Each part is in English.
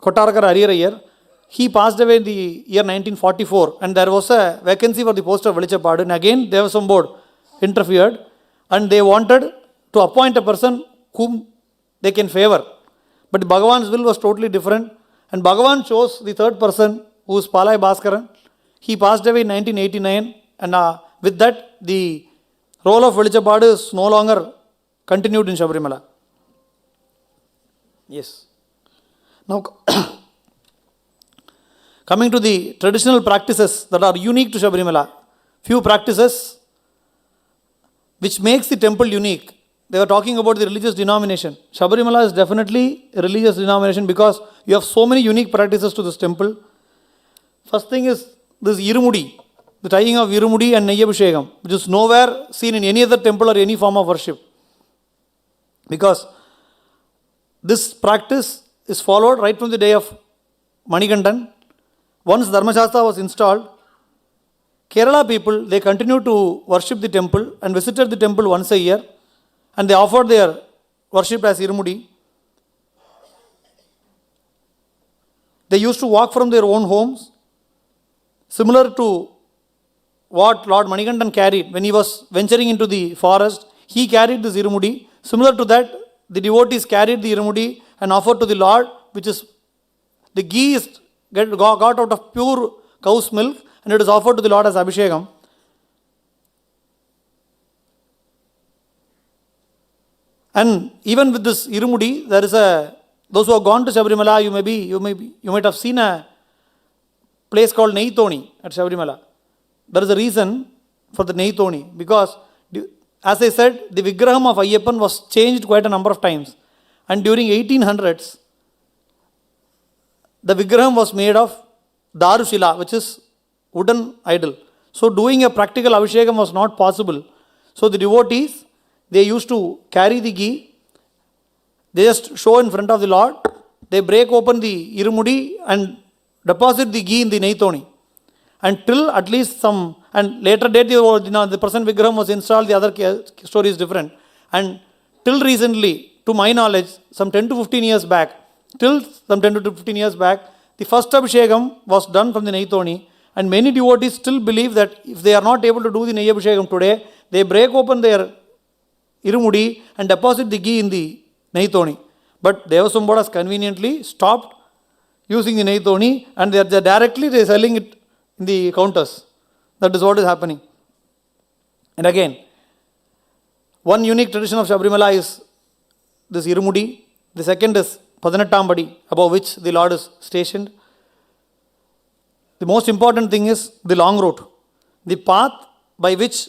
Kottarakar Ariyar, he passed away in the year 1944, and there was a vacancy for the post of Velichapadu, and again Devasam board interfered, and they wanted to appoint a person whom they can favor. But Bhagavan's will was totally different, and Bhagavan chose the third person, who is Palai Bhaskaran. He passed away in 1989, and with that, the role of Velichapadu is no longer continued in Sabarimala. Yes. Now, coming to the traditional practices that are unique to Sabarimala, few practices which makes the temple unique. They were talking about the religious denomination. Sabarimala is definitely a religious denomination because you have so many unique practices to this temple. First thing is this Irumudi, the tying of Irumudi and Neyyabhishekam, which is nowhere seen in any other temple or any form of worship. Because this practice is followed right from the day of Manikandan. Once Dharmashastra was installed, Kerala people, they continued to worship the temple and visited the temple once a year, and they offered their worship as Irumudi. They used to walk from their own homes, similar to what Lord Manikandan carried when he was venturing into the forest. He carried this Irumudi. Similar to that, the devotees carried the Irumudi and offered to the Lord, which is the ghee is got out of pure cow's milk, and it is offered to the Lord as Abhishekam. And even with this Irumudi, there is those who have gone to Sabarimala, you might have seen a place called Neithoni at Sabarimala. There is a reason for the Neithoni, because as I said, the Vigraham of Ayyappan was changed quite a number of times. And during 1800s, the Vigraham was made of Darushila, which is wooden idol. So doing a practical Abhishekam was not possible. So the devotees, they used to carry the ghee, they just show in front of the Lord, they break open the Irumudi and deposit the ghee in the Neithoni. Until at least some, and later date the present Vigraham was installed, the other story is different. And till recently, to my knowledge, some 10 to 15 years back, the first Abhishekam was done from the Neithoni, and many devotees still believe that if they are not able to do the Neyyabhishekam today, they break open their Irumudi and deposit the ghee in the Neithoni. But Devasam board has conveniently stopped using the Neithoni, and they are directly selling it in the counters. That is what is happening. And again, one unique tradition of Sabarimala is this Irumudi. The second is Padanattam, above which the Lord is stationed. The most important thing is the long route. The path by which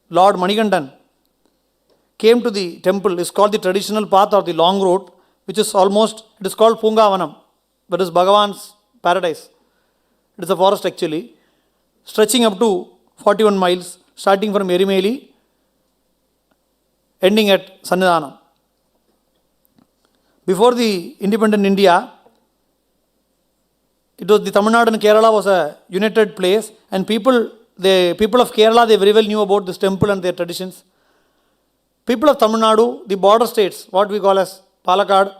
Lord Manikandan came to the temple is called the traditional path or the long road, which is it is called Pungavanam, that is Bhagavan's paradise. It is a forest actually, stretching up to 41 miles, starting from Erimeli, ending at Sannidhanam. Before the independent India, it was the Tamil Nadu and Kerala was a united place, and the people of Kerala, they very well knew about this temple and their traditions. People of Tamil Nadu, the border states, what we call as Palakkad,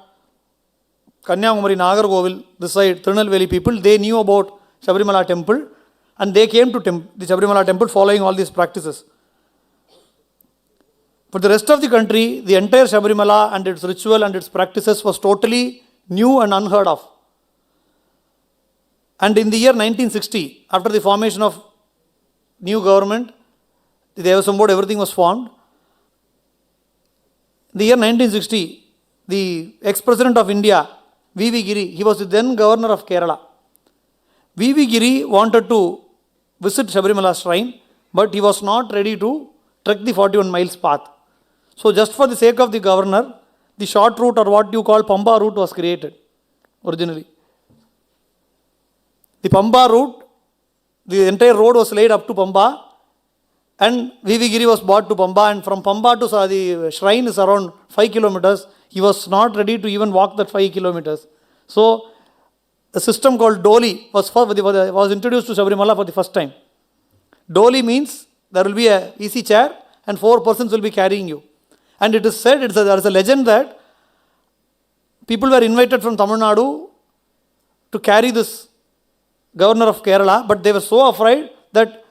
Kanyakumari, Nagarkovil, this side, Tirunelveli people, they knew about Sabarimala temple, and they came to the Sabarimala temple following all these practices. For the rest of the country, the entire Sabarimala and its ritual and its practices was totally new and unheard of. And in the year 1960, after the formation of new government, the Devasam board, everything was formed. In the year 1960, the ex-president of India, V.V. Giri, he was the then governor of Kerala. V.V. Giri wanted to visit Sabarimala shrine, but he was not ready to trek the 41 miles path. So just for the sake of the governor, the short route, or what you call Pamba route, was created originally. The Pamba route, the entire road was laid up to Pamba, and V.V. Giri was brought to Pamba, and from Pamba to the shrine is around 5 kilometers. He was not ready to even walk that 5 kilometers. So a system called Doli was introduced to Sabarimala for the first time. Doli means there will be an easy chair and 4 persons will be carrying you. And it is said, there is a legend that people were invited from Tamil Nadu to carry this governor of Kerala, but they were so afraid that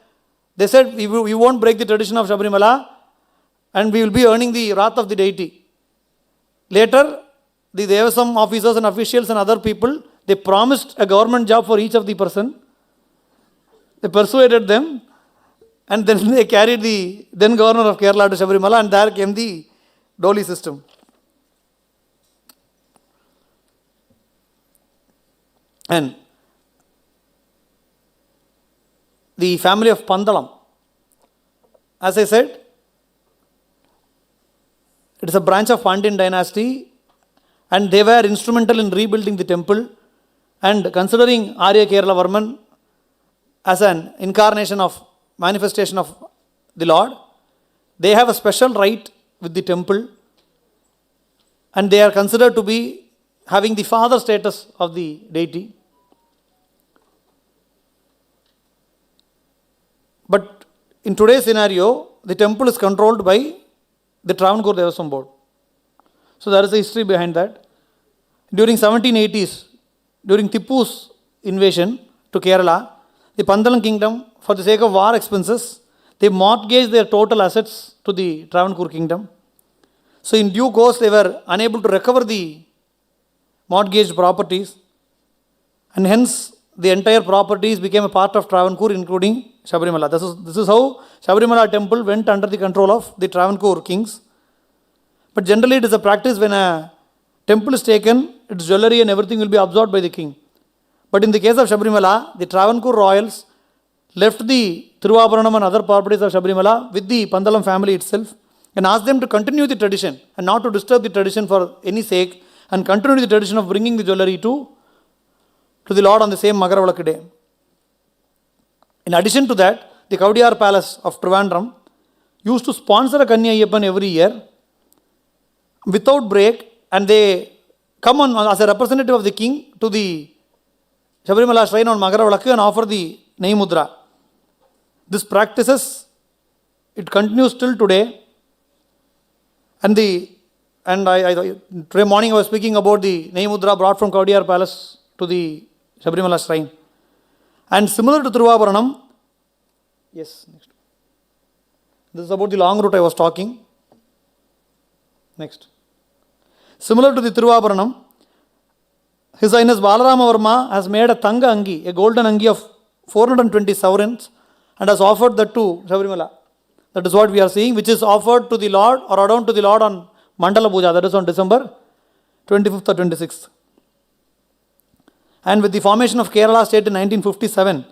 they said, we won't break the tradition of Sabarimala and we will be earning the wrath of the deity. Later, the Devasam officers and officials and other people, they promised a government job for each of the person. They persuaded them, and then they carried the then governor of Kerala to Sabarimala, and there came the Doli system. And the family of Pandalam, as I said, it is a branch of Pandyan dynasty, and they were instrumental in rebuilding the temple. And considering Arya Kerala Varman as an incarnation of manifestation of the Lord, they have a special right with the temple, and they are considered to be having the father status of the deity. But in today's scenario, the temple is controlled by the Travancore Devasam Board. So there is a history behind that. During 1780s, during Tipu's invasion to Kerala, the Pandalam kingdom, for the sake of war expenses, they mortgaged their total assets to the Travancore kingdom. So in due course, they were unable to recover the mortgaged properties, and hence the entire properties became a part of Travancore, including Sabarimala. This is how Sabarimala temple went under the control of the Travancore kings. But generally it is a practice, when a temple is taken, its jewelry and everything will be absorbed by the king. But in the case of Sabarimala, the Travancore royals left the Thiruvabaranam and other properties of Sabarimala with the Pandalam family itself, and asked them to continue the tradition and not to disturb the tradition for any sake, and continue the tradition of bringing the jewelry to the Lord on the same Magaravalakku day. In addition to that, the Kaudiyar Palace of Trivandrum used to sponsor a Kanya Ayyappan every year without break, and they come on as a representative of the king to the Sabarimala shrine on Magaravalakku and offer the Nei Mudra. This practices, it continues till today. And today morning I was speaking about the Nei Mudra brought from Kaudiyar Palace to the Sabarimala shrine. And similar to Thiruvabaranam, yes, next. This is about the long route I was talking. Next. Similar to the Thiruvabaranam, His Highness Balarama Varma has made a Tanga Angi, a golden Angi of 420 sovereigns, and has offered that to Sabarimala. That is what we are seeing, which is offered to the Lord or adorned to the Lord on Mandala Puja, that is on December 25th or 26th. And with the formation of Kerala state in 1957,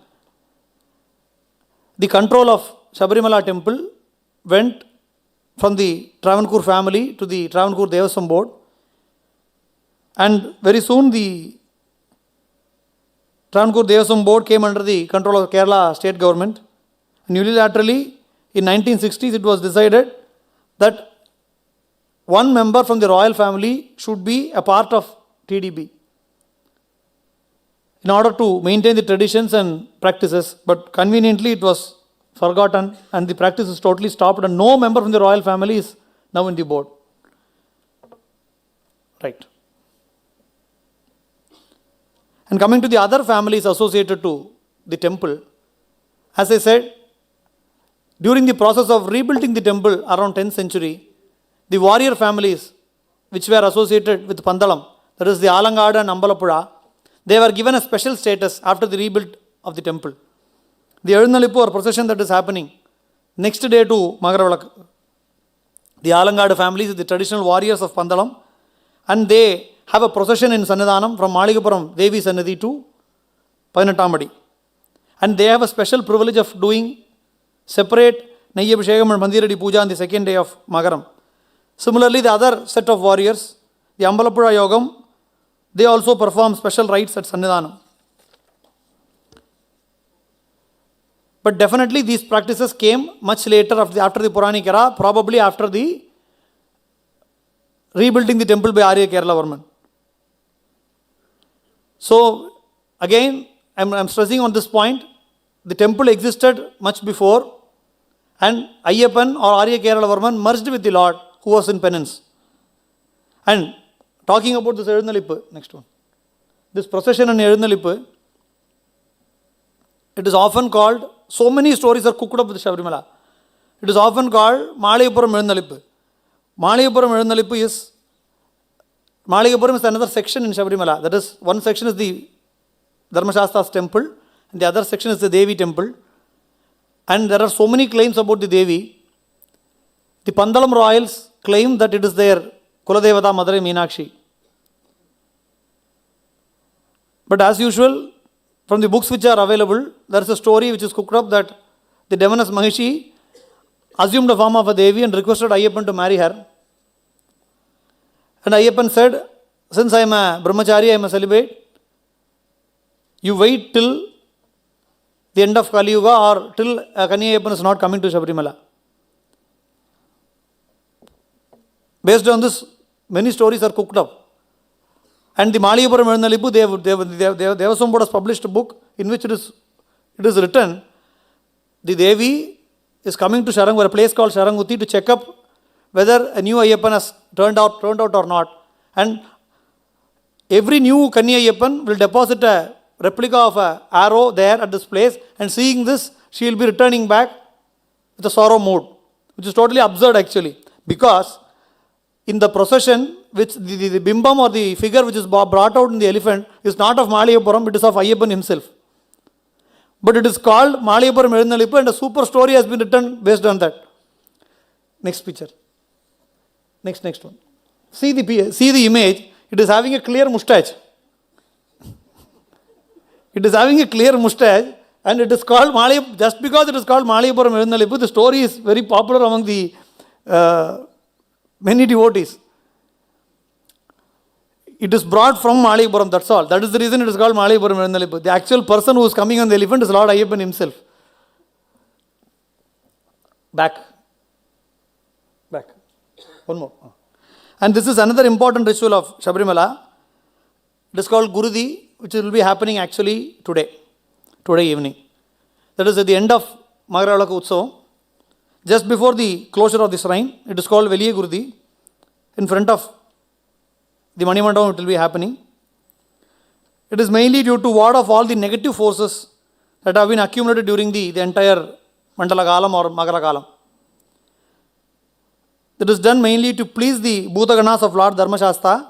the control of Sabarimala temple went from the Travancore family to the Travancore Devasam Board. And very soon the Travancore Devasam Board came under the control of Kerala state government. And unilaterally, in 1960s, it was decided that one member from the royal family should be a part of TDB in order to maintain the traditions and practices. But conveniently, it was forgotten, and the practice is totally stopped, and no member from the royal family is now in the board. Right. And coming to the other families associated to the temple, as I said, during the process of rebuilding the temple around 10th century, the warrior families which were associated with Pandalam, that is the Alangadu and Ambalappuzha, they were given a special status after the rebuild of the temple. The Ezhunalippu or procession that is happening next day to Magaravalakku, the Alangadu families, the traditional warriors of Pandalam, and they have a procession in Sannidhanam from Maligapuram Devi Sannidhi to Painattamadi. And they have a special privilege of doing separate Neyyabhishekam and Mandiradi Puja on the second day of Magaram. Similarly, the other set of warriors, the Ambalappuzha Yogam, they also perform special rites at Sannidhanam. But definitely these practices came much later after the Puranic era, probably after the rebuilding the temple by Arya Kerala Varman. So again, I'm stressing on this point, the temple existed much before, and Ayyappan or Arya Kerala Varman merged with the Lord who was in penance. And talking about this Ezhunalippu, next one. This procession and Ezhunalippu, it is often called, so many stories are cooked up with Sabarimala. It is often called Maliyapuram Ezhunalippu. Maliyapuram Ezhunalippu is, Maliyapuram is another section in Sabarimala. That is, one section is the Dharmashastra's temple, and the other section is the Devi temple. And there are so many claims about the Devi. The Pandalam royals claim that it is their Kuladevata Madurai Meenakshi. But as usual, from the books which are available, there is a story which is cooked up that the Devaness Mahishi assumed the form of a Devi and requested Ayyappan to marry her. And Ayyappan said, since I am a brahmachari, I am a celibate, you wait till the end of Kali Yuga or till Kanya Ayyappan is not coming to Sabarimala. Based on this, many stories are cooked up. And the Maliyapuram Ezhunalippu, Devaswam Board has published a book in which it is written, the Devi is coming to Sharanguti, a place called Sharanguti, to check up whether a new Ayyappan has turned out or not. And every new Kanya Ayyappan will deposit a replica of an arrow there at this place, and seeing this, she will be returning back with a sorrow mood, which is totally absurd actually, because in the procession, which the bimbam or the figure which is brought out in the elephant is not of Maliyapuram, it is of Ayyappan himself. But it is called Maliyapuram Ezhunalippu, and a super story has been written based on that. Next picture. Next one. See the image. It is having a clear moustache. It is having a clear moustache, and it is called Maliyapuram. Just because it is called Maliyapuram Ezhunalippu, the story is very popular among the many devotees. It is brought from Maliyapuram, that's all. That is the reason it is called Maliyapuram Ezhunalippu. The actual person who is coming on the elephant is Lord Ayyappan himself. Back. One more. And this is another important ritual of Sabarimala. It is called Gurudi, which will be happening actually today evening. That is at the end of Magaravalakku Utsavam. Just before the closure of the shrine, it is called Veliya Gurudi. In front of the Manimandapam it will be happening. It is mainly due to ward off all the negative forces that have been accumulated during the entire Mandala Kalam or Magara Kalam. It is done mainly to please the Bhutaganas of Lord Dharmashastra.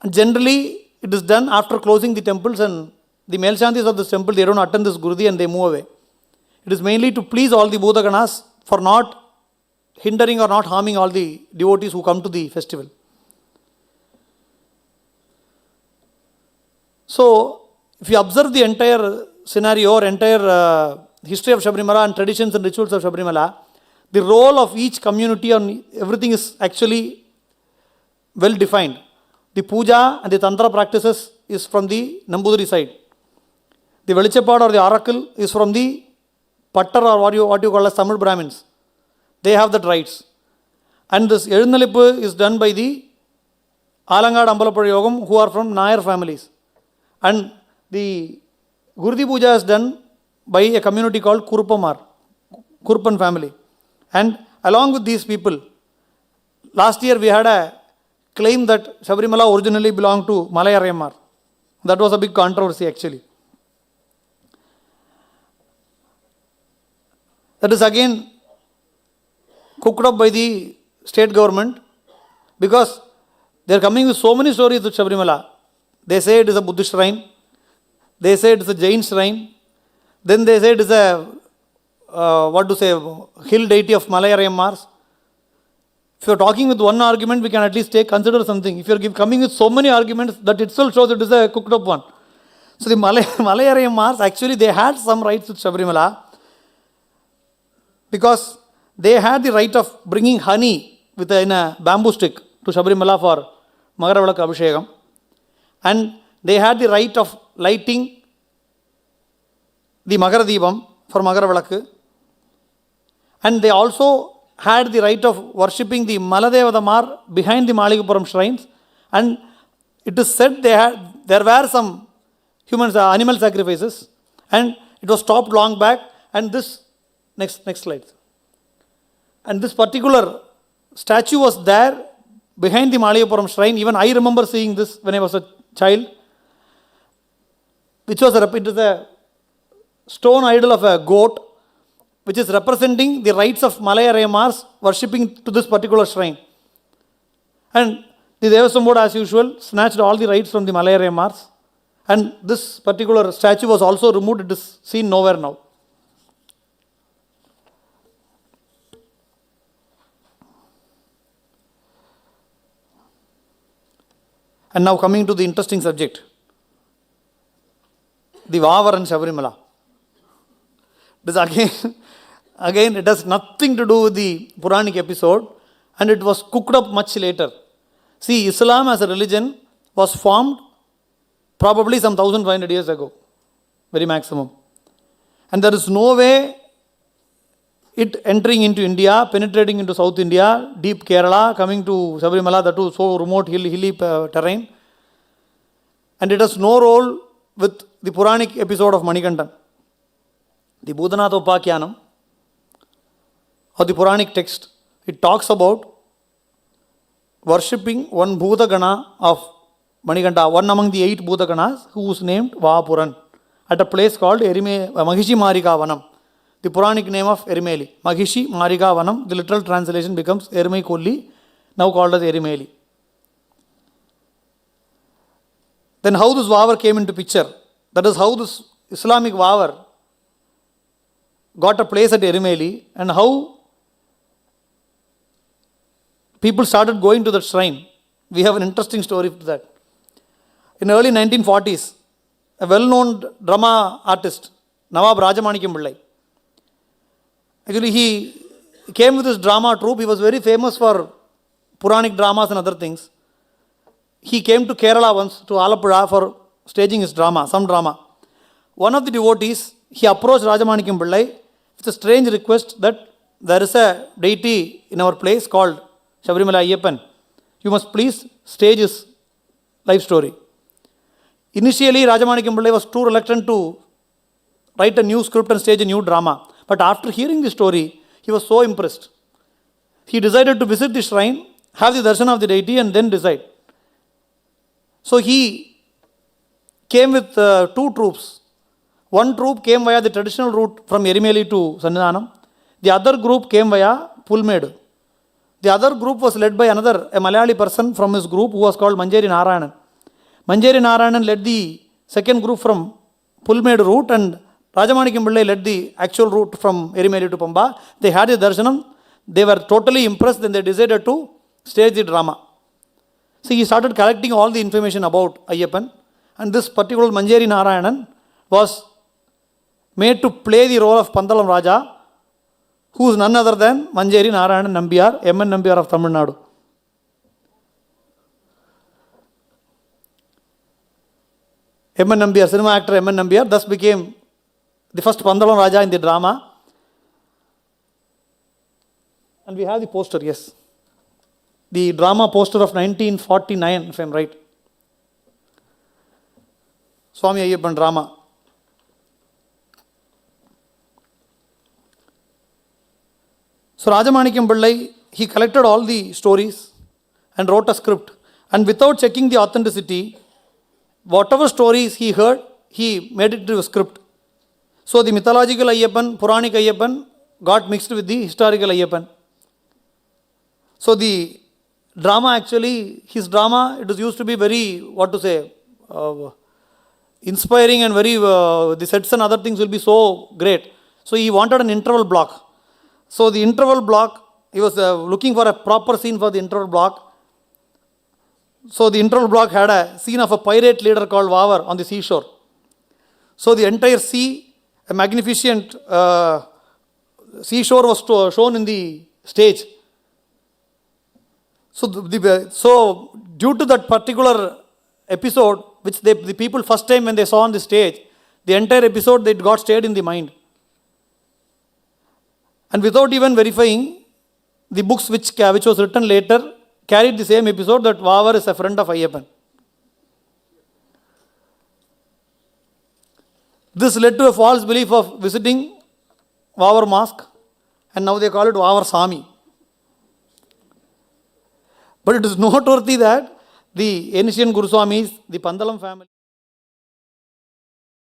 And generally, it is done after closing the temples, and the Melshantis of this temple, they don't attend this Gurudi and they move away. It is mainly to please all the Bhutaganas for not hindering or not harming all the devotees who come to the festival. So, if you observe the entire scenario or entire history of Sabarimala and traditions and rituals of Sabarimala, the role of each community and everything is actually well defined. The puja and the tantra practices is from the Nambudiri side. The Velichapad or the oracle is from the Pattar or what you call as Tamil Brahmins. They have that rights. And this Ezhunalippu is done by the Alangad Ambalappuzha Yogam, who are from Nair families. And the Gurudi Puja is done by a community called Kurpan family. And along with these people, last year we had a claim that Sabarimala originally belonged to Malayarayammar. That was a big controversy actually. That is again cooked up by the state government, because they are coming with so many stories with Sabarimala. They say it is a Buddhist shrine. They say it is a Jain shrine. Then they say it is a hill deity of Malayarayammars. If you are talking with one argument, we can at least consider something. If you are coming with so many arguments, that itself shows it is a cooked up one. So the Malayarayammars, actually they had some rights with Sabarimala, because they had the right of bringing honey in a bamboo stick to Sabarimala for Magaravalakku Abhishekam. And they had the right of lighting the Magaradibam for Magaravalakku. And they also had the right of worshipping the Maladevadamar behind the Maliyapuram shrines. And it is said there were some animal sacrifices, and it was stopped long back. And this, next slide. And this particular statue was there behind the Malayapuram shrine, even I remember seeing this when I was a child, which was it is a stone idol of a goat, which is representing the rites of Malaya Rayamars worshipping to this particular shrine. And the Devasambod, as usual, snatched all the rites from the Malaya Rayamars. And this particular statue was also removed. It is seen nowhere now. And now coming to the interesting subject, the Vavar and Sabarimala. This again, it has nothing to do with the Puranic episode, and it was cooked up much later. See, Islam as a religion was formed probably some 1500 years ago, very maximum. And there is no way it entering into India, penetrating into South India, deep Kerala, coming to Sabarimala, that was so remote, hilly terrain. And it has no role with the Puranic episode of Manikandan. The Bhudanatha Upakyanam, or the Puranic text, it talks about worshipping one Bhutagana of Manikanta, one among the 8 Bhutaganas, who was named Vahapuran, at a place called Mahishi Marika Vanam, the Puranic name of Erimeli. Mahishi Marika Vanam, the literal translation becomes Erimai Kolli, now called as Erimeli. Then how this Vavar came into picture? That is how this Islamic Vavar got a place at Erimeli, and how people started going to that shrine. We have an interesting story to that. In early 1940s, a well-known drama artist, Nawab Rajamanikam Pillai, actually he came with his drama troupe. He was very famous for Puranic dramas and other things. He came to Kerala once, to Alappuzha, for staging his drama, some drama. One of the devotees, he approached Rajamanikam Pillai with a strange request that there is a deity in our place called Sabarimala Ayyappan. You must please stage his life story. Initially, Rajamanikam Pillai was too reluctant to write a new script and stage a new drama. But after hearing the story, he was so impressed. He decided to visit the shrine, have the darshan of the deity, and then decide. So he came with 2 troops. One troop came via the traditional route from Erimeli to Sannidhanam. The other group came via Pulmedu. The other group was led by a Malayali person from his group, who was called Manjeri Narayanan. Manjeri Narayanan led the second group from Pulmedu route, and Rajamanikam Pillai led the actual route from Erimeli to Pamba. They had a darshanam. They were totally impressed. Then they decided to stage the drama. So he started collecting all the information about Ayyappan, and this particular Manjeri Narayanan was made to play the role of Pandalam Raja, who is none other than Manjeri Narayanan Nambiyar, M.N. Nambiyar of Tamil Nadu. M.N. Nambiyar, cinema actor M.N. Nambiyar, thus became the first Pandalam Raja in the drama. And we have the poster, yes. The drama poster of 1949, if I am right. Swami Ayyappan drama. So Rajamanikam Pillai, he collected all the stories and wrote a script. And without checking the authenticity, whatever stories he heard, he made it into a script. So the mythological Ayyappan, Puranic Ayyappan got mixed with the historical Ayyappan. So the drama actually, his drama, it is used to be very, inspiring, and very, the sets and other things will be so great. So he wanted an interval block. So the interval block, he was looking for a proper scene for the interval block. So the interval block had a scene of a pirate leader called Vavar on the seashore. So the entire sea, a magnificent seashore was shown in the stage. So due to that particular episode, which the people first time when they saw on the stage, the entire episode, they got stayed in the mind. And without even verifying, the books which was written later carried the same episode, that Vavar is a friend of Ayyappan. This led to a false belief of visiting Vavar mosque, and now they call it Vavar Sami. But it is noteworthy that the ancient Guruswamis, the Pandalam family,